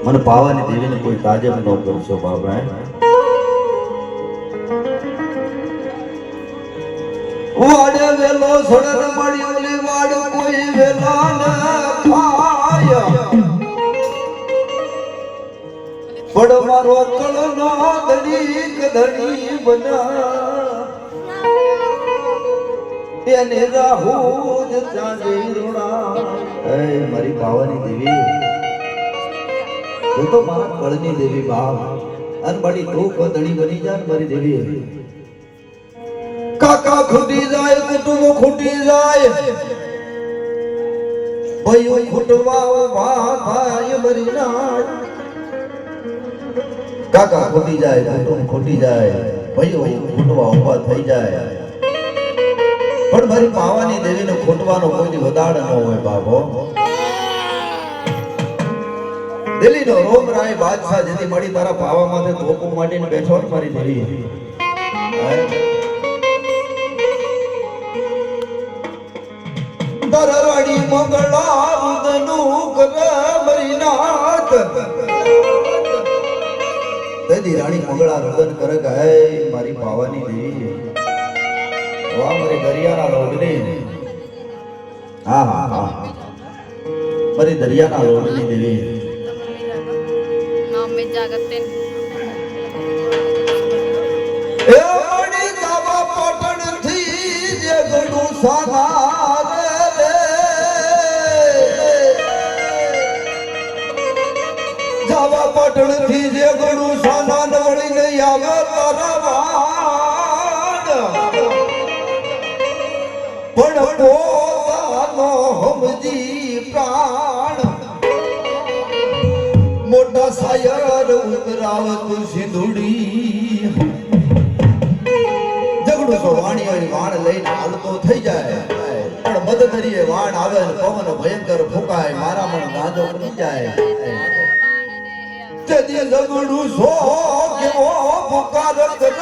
મને પાવાની દેવીને કોઈ તાજબ ન કરશો બાબા. વાડે વેલો છોડે મળી ઓલી વાડ કોઈ વેલા ન ખાય પડ મારો કળનો ધડી ધણી બના એને રાહુ જ ચાંદી રોણા. એ મારી પાવાની દેવી તું તો મારા કળની દેવી બાપ અને મારી તું ધણી બની જા મારી દેવી. કાકા ખૂટી જાય કુટુંબ ખૂટી જાય ભાઈઓ ખૂટવા ઉભા થાય મરી નાય. કાકા ખૂટી જાય કુટુંબ ખૂટી જાય ભાઈઓ ખૂટવા ઉભા થઈ જાય પણ મારી પાવાની દેવીને ખૂટવાનો કોઈ વધાડ ન હોય બાબો. દિલ્હીનો રોમરાય બાદશાહ જેથી મળી તારા પાવા માથે ધોકો માંડીને બેઠો મારી દેવી. દરવાડી મંગળા ઉદનું કર મરીનાથ દેદી રાણી મંગળા રુદન કરે ગાય મારી પાવાની દેવી. વાહ મારી દરિયાના રોડની હા હા હા મારી દરિયાના રોડની દેવી. नाम में जागते એ મણી ગાવા પટણ થી જે ગણું સાનાર રે ગાવા પટણ થી જે ગણું સાનાન વળી નહીં આવે તારા વાડ પણ પોતાનો હમજી પ્રાણ મોટા સાયર ઉતરાવત સિંધુડી ઝઘડું સો વાણીઓ વાણ લઈને હાલતો થઈ જાય પણ મદદરીએ વાણ આવે ને પવન ભયંકર ફૂંકાય મારા મન ગાંજો બની જાય. તેથી ઝઘડું સો કેવો પુકાર કરે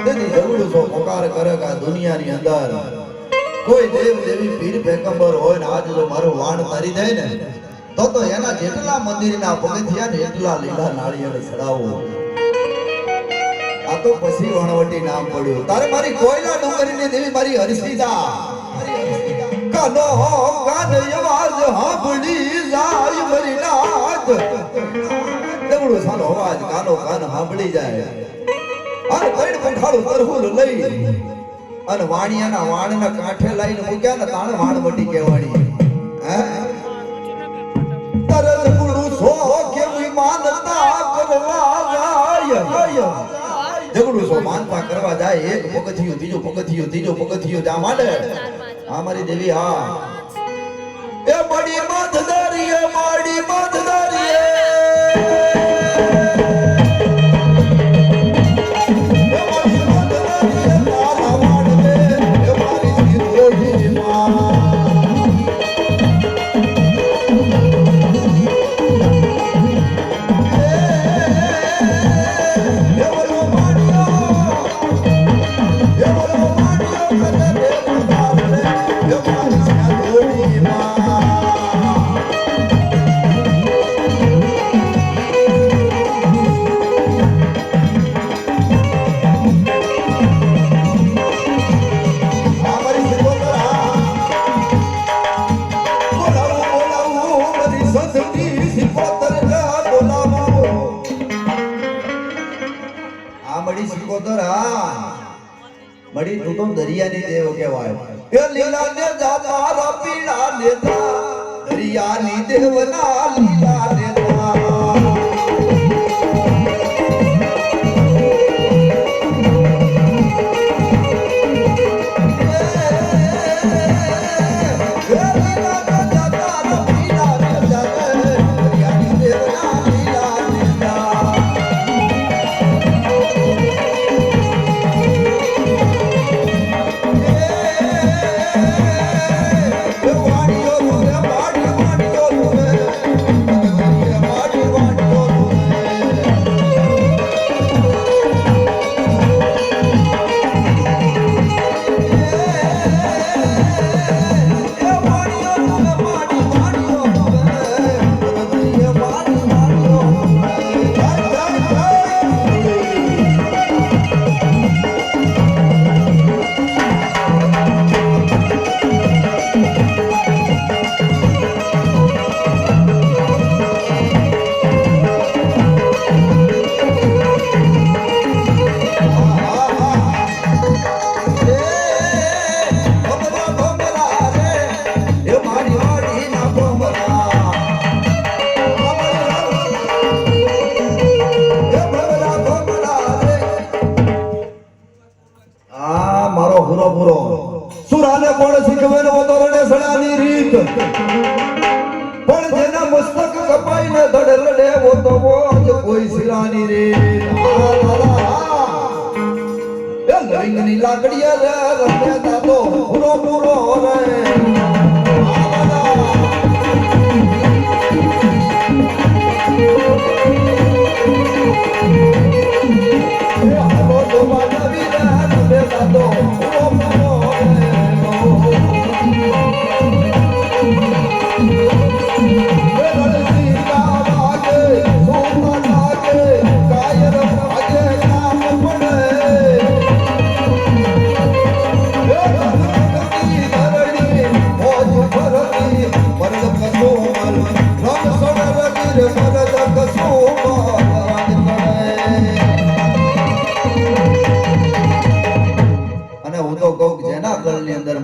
તેથી ઝઘડું સો પુકાર કરે કે આ દુનિયાની અંદર કોઈ દેવ દેવી પીર પેગંબર હોય ને આજ જો મારું વાણ તારી જાય ને તો એના જેટલા મંદિરના પગથિયા ને એટલા લીલા નાળિયેર ચડાવો. આ તો પછી વણવટી નામ પડ્યું. તારે મારી કોયલા ડુંગરીની દેવી મારી હરસિદા કાનો કાન અવાજ સાંભળી જાય મરી નાથ દગડું સાનો અવાજ કાનો કાન સાંભળી જાય અને કઈડ પંખાળું તરહુલ લઈ અને વાણિયાના વાણના કાંઠે લઈને મૂક્યા ને તાણ વાણવટી કહેવાણી. હે તરત ગુરુ સો કેવી માનતા કરવા જાય ઝઘડું સો માનતા કરવા જાય એક પગથિયું ત્રીજો પગથિયું ત્રીજો પગથિયું જા માંડે. હા મારી દેવી હા એ બડી માથદારીએ માડી માથદારીએ મળી તું તો દરિયાની દેવ કહેવાય. એ લીલા ને જાતા પીળા લેતા દરિયાની દેવના લીલા લેતા ને ધડલડે વો તો બોજ કોઈ સિરાની રે એ લવિંગની લાકડીયા રે રમે દાદો પૂરો પૂરો રે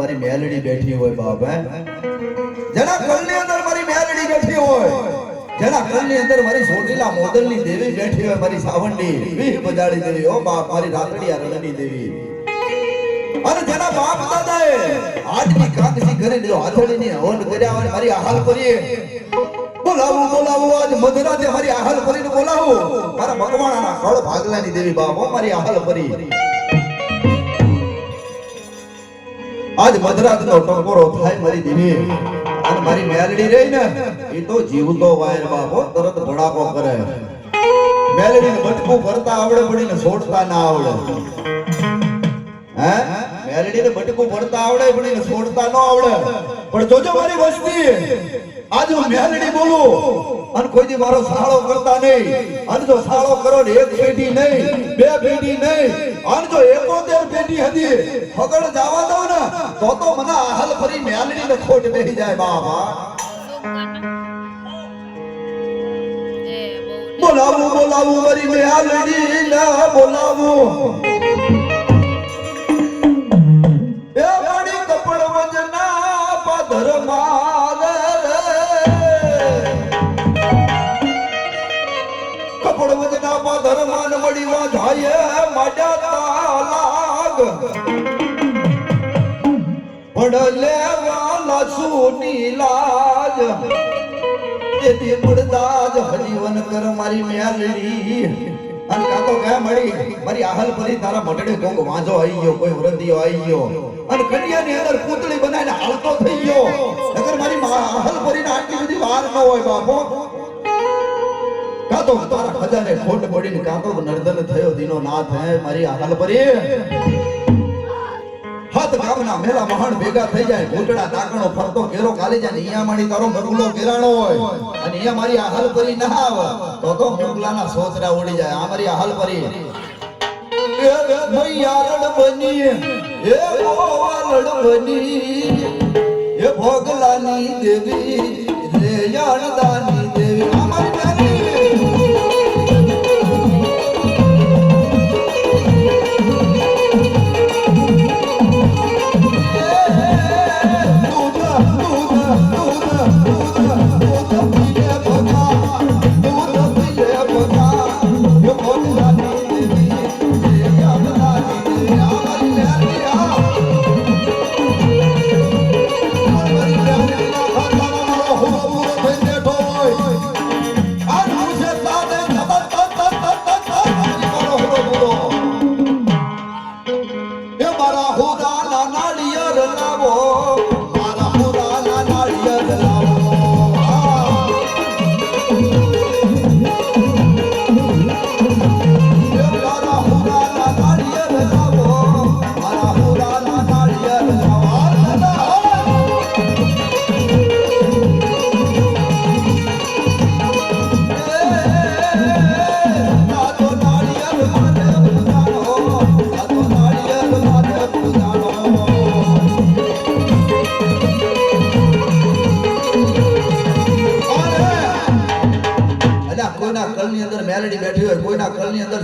મારી મેલડી બેઠી હોય બાપ હે જેના કળની અંદર મારી મેલડી બેઠી હોય જેના કળની અંદર મારી સોટીલા મોદલની દેવી બેઠી હોય મારી સાવંડી વીહ બજાડી દેવી ઓ બાપ મારી રાતડિયા રણની દેવી અને જેના બાપ દાદાએ આટલી કાકસી કરી દેવો હાથડીની હવન કર્યા હોય મારી આહાલ કરીએ બોલાવું બોલાવું આજ મધરાતે મારી આહાલ કરીને બોલાવું મારા ભગવાનના કળ ભાગલાની દેવી બાપ ઓ મારી આહાલ કરી આજ મધરાત નો ટકોરો થાય મારી દેવી અને મારી મેલડી રહી ને એ તો જીવતો વાયર બાપો તરત ભડાકો કરે મેલડીને બટકું ભરતા આવડે પડીને છોડતા ના આવડે હે મેલડીને બટકું ભરતા આવડે પડીને છોડતા ન આવડે પણ જોજો મારી વસ્તી આજ હું મેલડી બોલું અને કોઈ દી મારો સાળો કરતા નહીં અને જો સાળો કરો ને એક પેઢી નહીં બે પેઢી નહીં અને જો 71 પેઢી હતી ફગડ જવા દઉં ને તો મને આહલ ફરી મેલડી ને ખોટ બેહી જાય બાબા બોલાવું બોલાવું મારી મેલડી ને બોલાવું એ મારી કપડ વજના પાધર કપડ વજના પાધર માન મળી વા જાય માડા લાગ પડલે વાલા સુની લાજ તેથી પડદાજ હજીવન કર મારી મેલડી અને કાતો કે મળી મારી આહલ પરી તારા મટડે કોક વાંજો આવી ગયો કોઈ વરંદીઓ આવી ગયો અને કન્યાની અંદર પૂતળી બનાવીને હાલતો થઈ ગયો અગર મારી આહલ પરીને આટલી બધી વાર ન હોય બાપો કાતો તારા ખજાને ખોટ પડીને કાતો નર્દન થયો દીનો નાથ હે મારી આહલ પરી હાથ ગામના મેલા મહાન ભેગા થઈ જાય ઘૂંટડા ડાકણો ફરતો કેરો કાલી જાય અહીંયા મારી તારો મગલો કેરાણો હોય અને અહીંયા મારી આહલ પરી ના આવે તો મોગલાના સોચરા ઉડી જાય આ મારી આહલ પરી એ મૈયારડ બની એ ગોવાલડ બની એ ભોગલાની દેવી રે યાણદાની દેવી આ મારી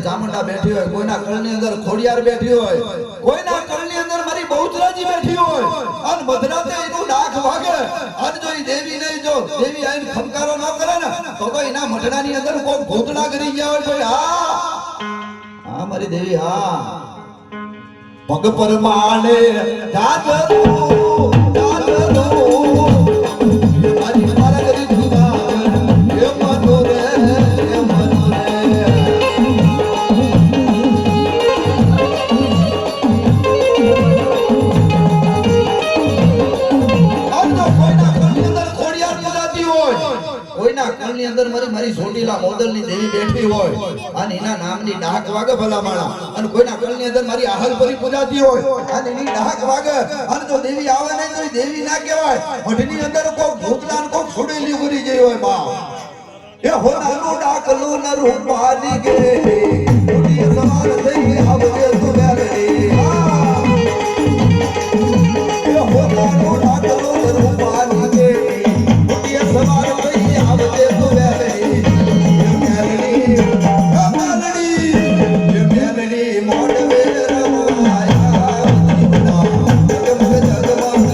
ચામુંડા બેઠી હોય કોઈના કળની અંદર ખોડિયાર બેઠી હોય કોઈના કળની અંદર મારી બહુચરાજી બેઠી હોય અને મધરાતે એનું ડાક વાગે અને જો ઈ દેવી નહીં જો દેવી આઈને ખમકારો ન કરે ને તો એના મઢડાની અંદર કોઈ ભૂતડા કરી ગયા હોય કોઈ હા હા મારી દેવી હા પગ પર માને જાજરો જાજરો મારી મારા કરી દીધા એ મનો સોટીલા મોદલની દેવી બેઠી હોય અને એના નામની ડાક વાગે ભલા માળા અને કોઈના કળની અંદર મારી આહલ પરી પૂજાતી હોય અને એની ડાક વાગે અને જો દેવી આવે નહીં તો એ દેવી ના કહેવાય મઢની અંદર કોઈ ભૂતલા ને કોઈ છોડેલી ઉરી ગઈ હોય બા એ હોનાનો ડાકલો ન રૂપાલી ગે ઉડી સવાર થઈ આવજે તું વેલડી એ હોનાનો ડાકલો ન રૂપાલી ગે ઉડી સવાર થઈ આવજે તું વેલડી એ મેલડી મોડવે રમાયા જગમગ જગમગ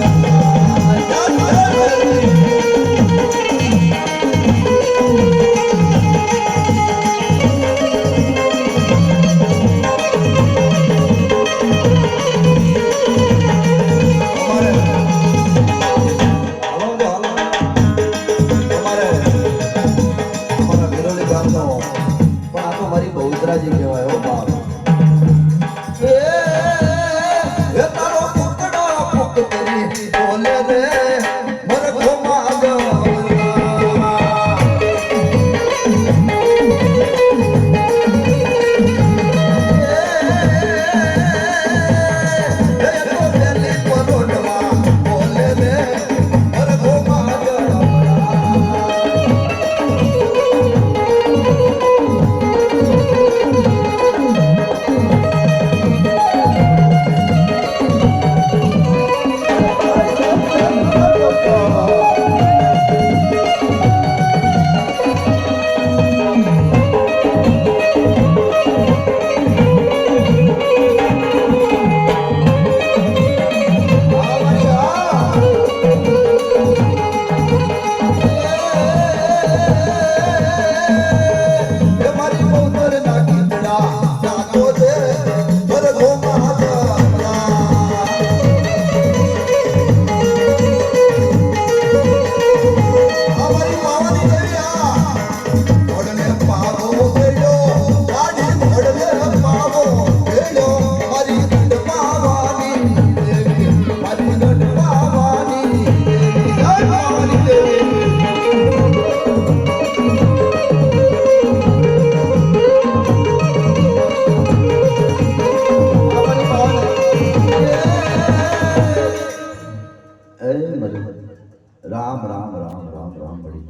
રામ રામ રામ રામ રામ મળી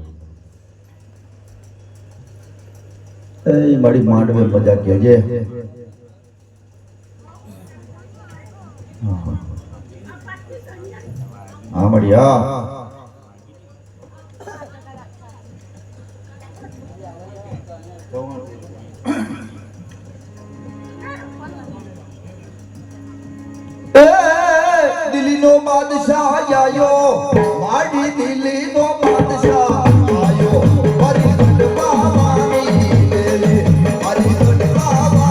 એ મારી માંડવે મજા કેજે હા મળી હા દિલ્હીનો બાદશાહ આયો માડી દિલ્હીનો બાદશાહ આયો મારી ગઢવાની દેવી મારી ગઢવાની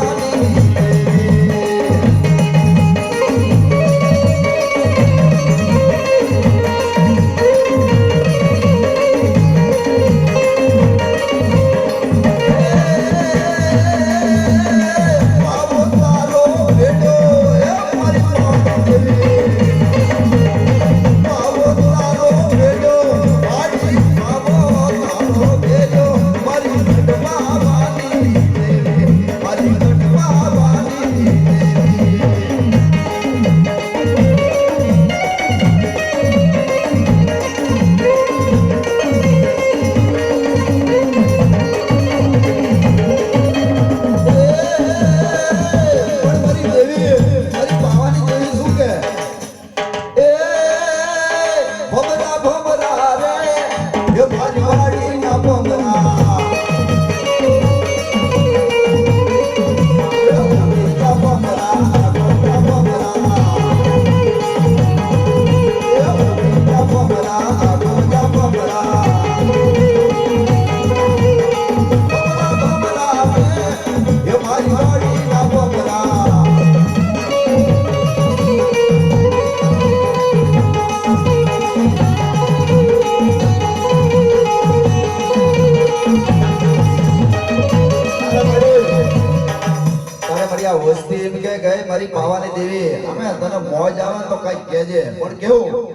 વસ્તી એમ કે ગઈ મારી પાવાની દેવી અમે તને મોજ આવે તો કઈ કહેજે પણ કેવું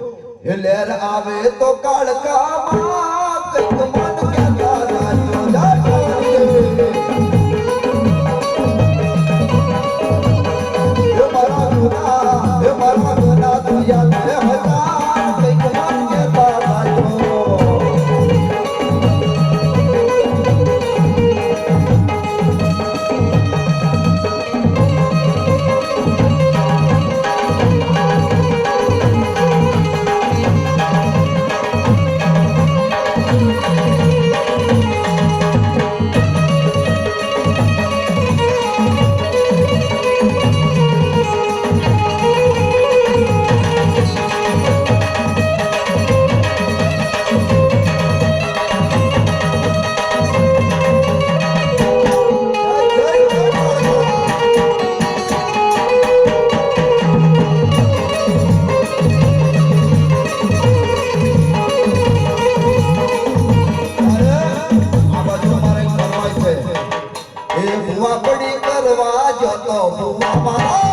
એ લેર આવે તો કાળકામાં કઈક મન કે તારા ભૂવા પડી કરવા જતો ભૂવા મારા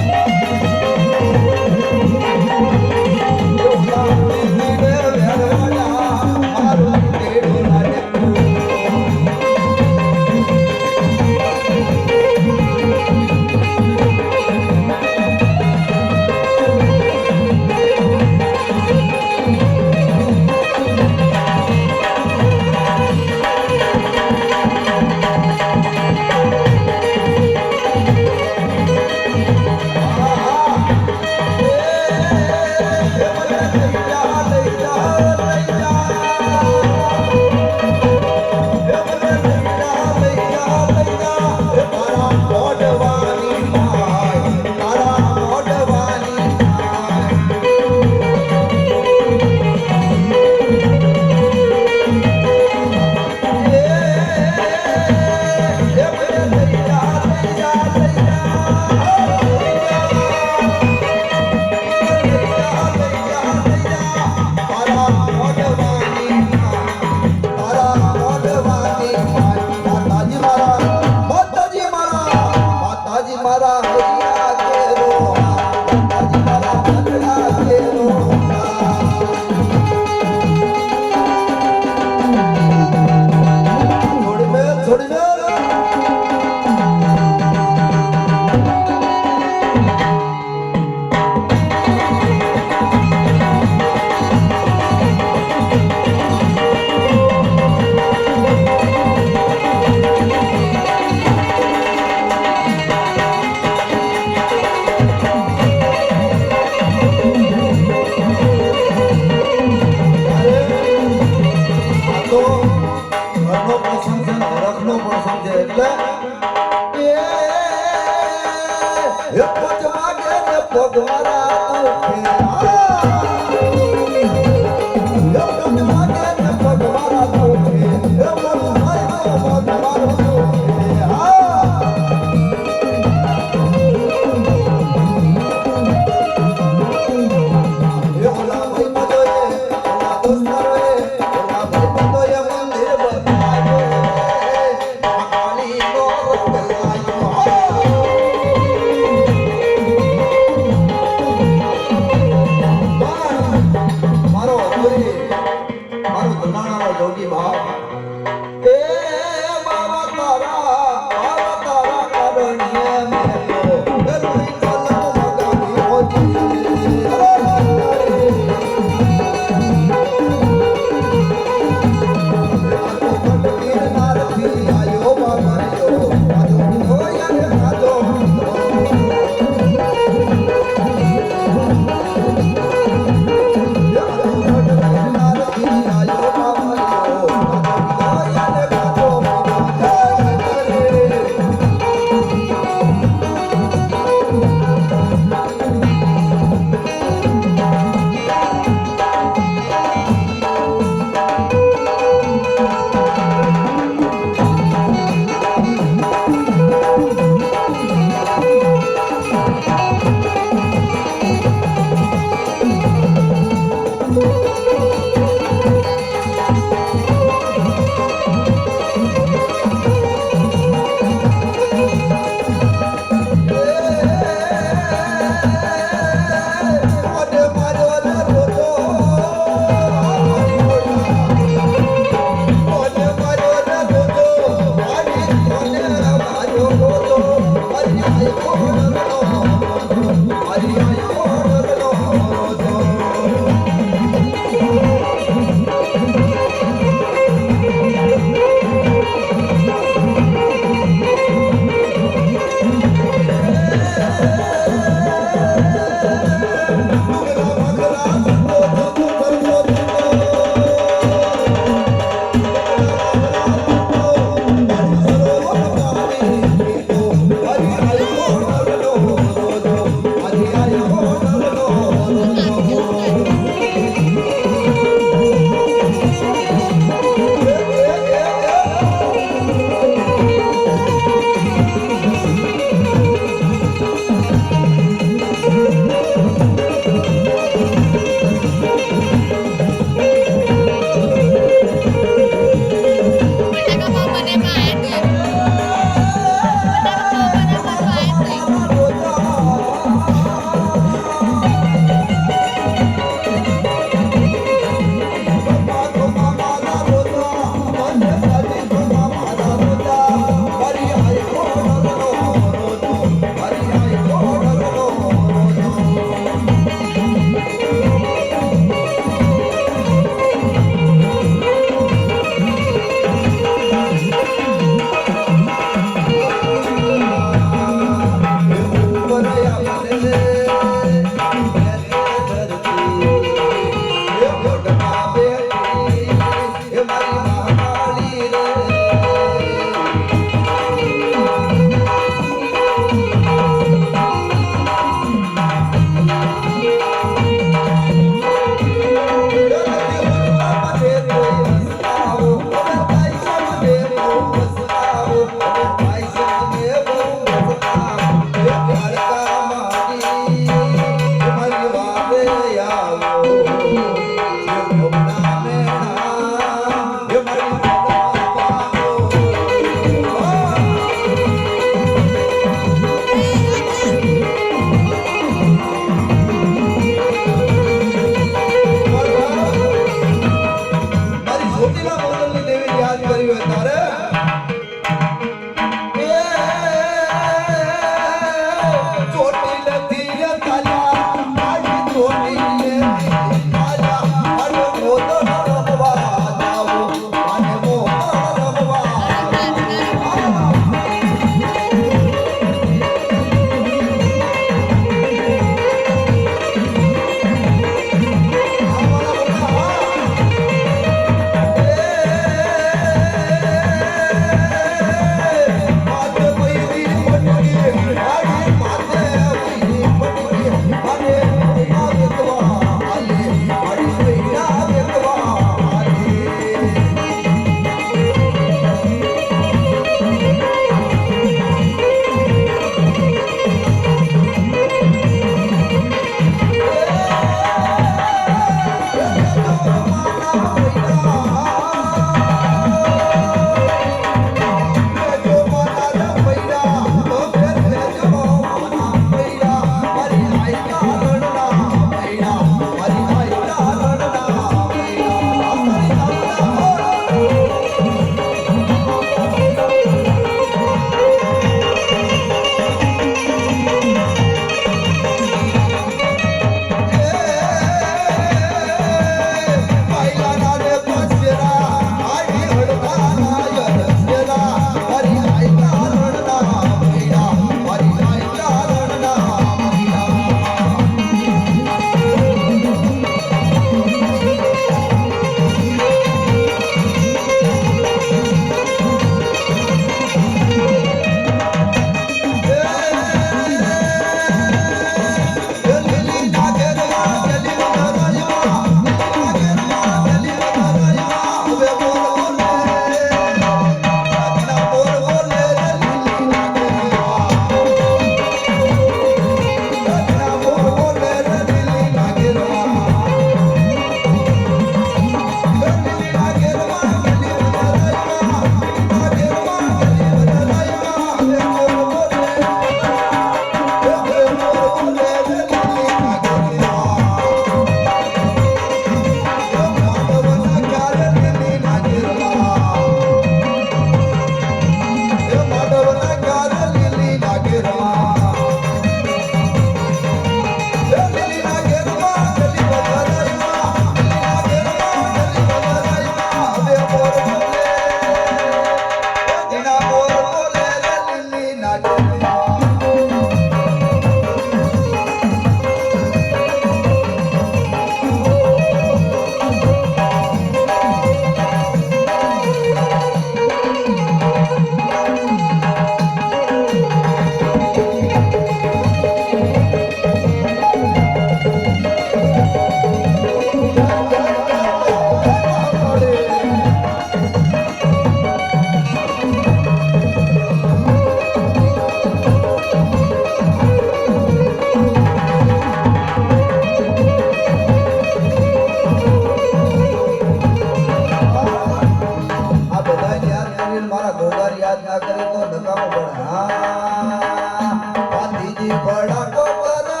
યાદ ના કરે તો નકામો પડે હા ભાતીજી ભડાકો કરો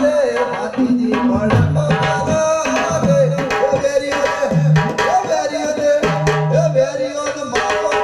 રે ભાતીજી ભડાકો કરો રે એ વેરીઓ રે એ વેરીઓ ને મારો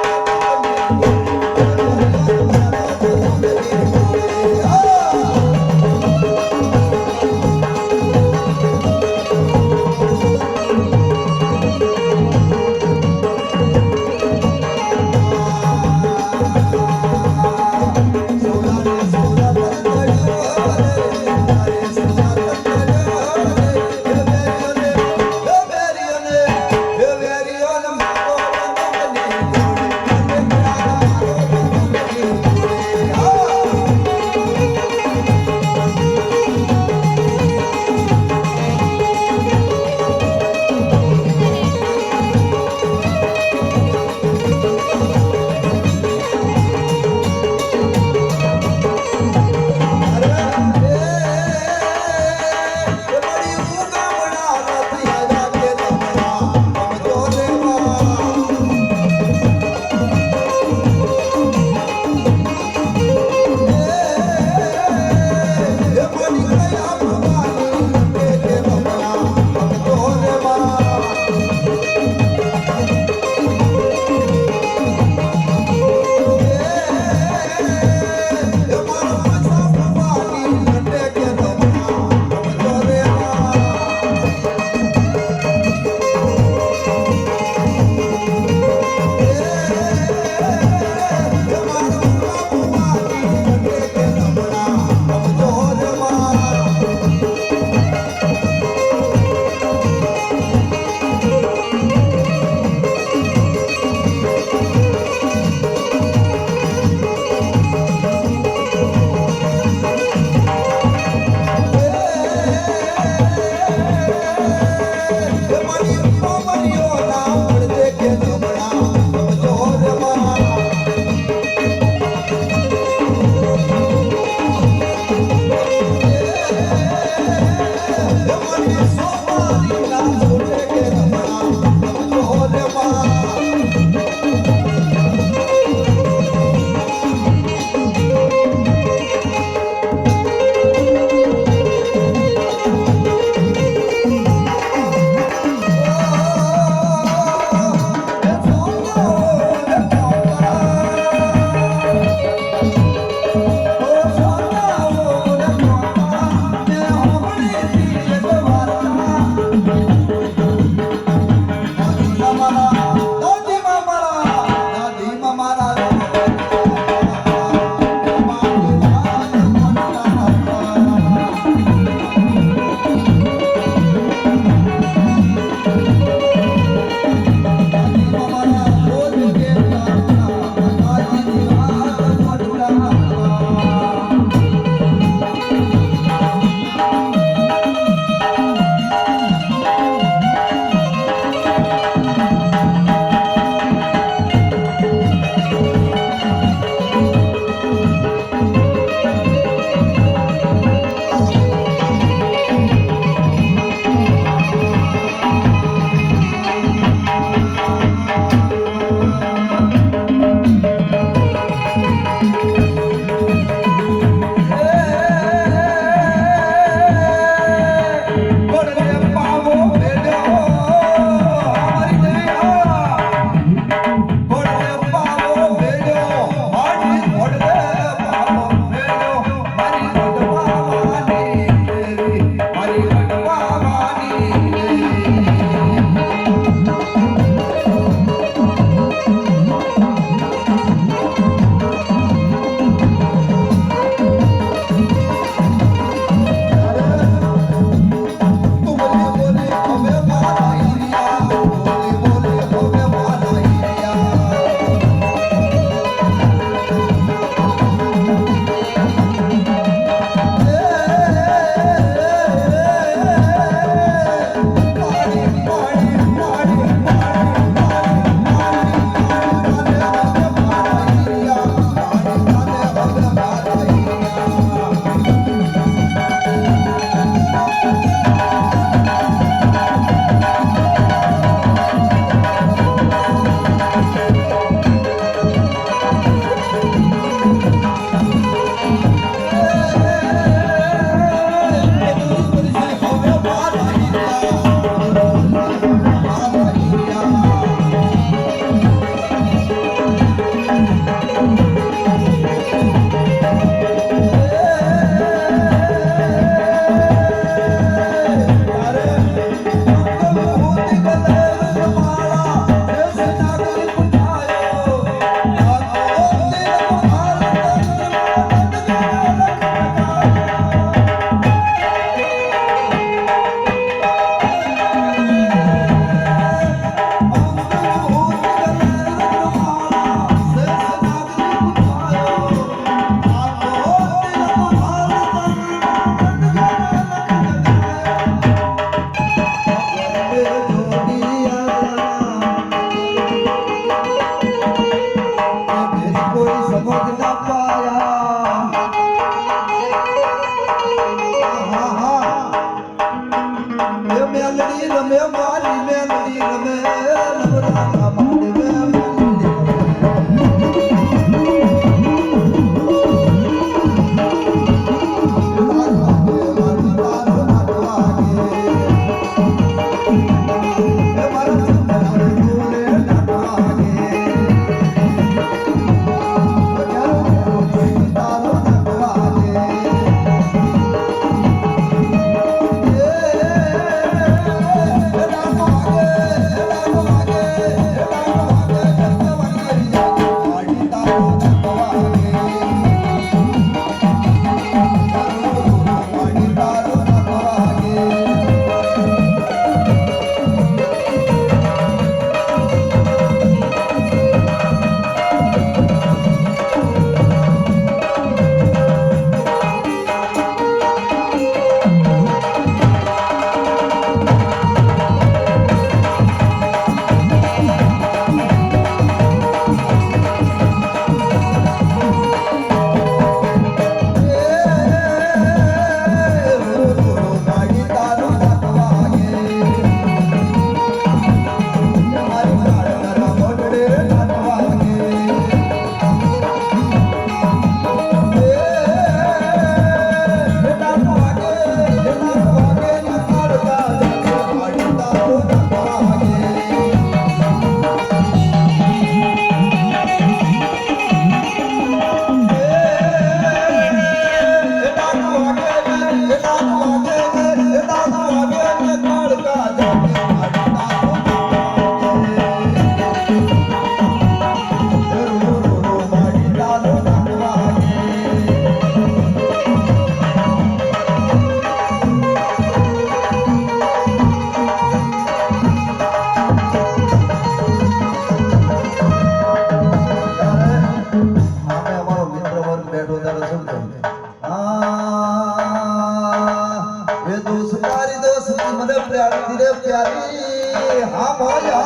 तेरे प्यारी हाँ भैया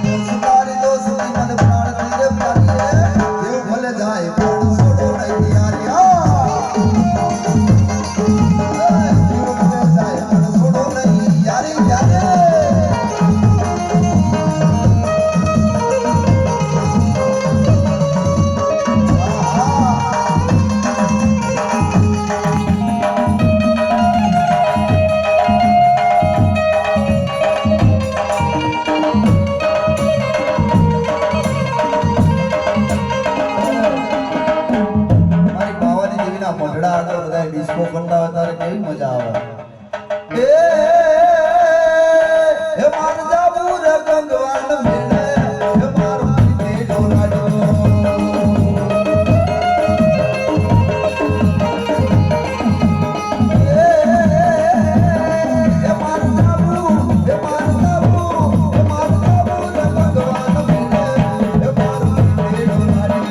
दोस्तारी दोस्ती मन प्राण तेरे प्यारी है देव भले जाए प्राण छोड़ो नहीं यारिया देव भले जाए प्राण छोड़ो नहीं यारी यारी મોઢડા આગળ બધા ડિસ્કો કરતા હોય ત્યારે કેવી મજા આવે હે માર જાબુ રે ગંગવાન મેળે હે મારો તે ડોલાડો હે માર જાબુ હે માર જાબુ હે માર જાબુ રે ગંગવાન મેળે હે મારો તે ડોલાડો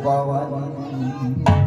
પાવાની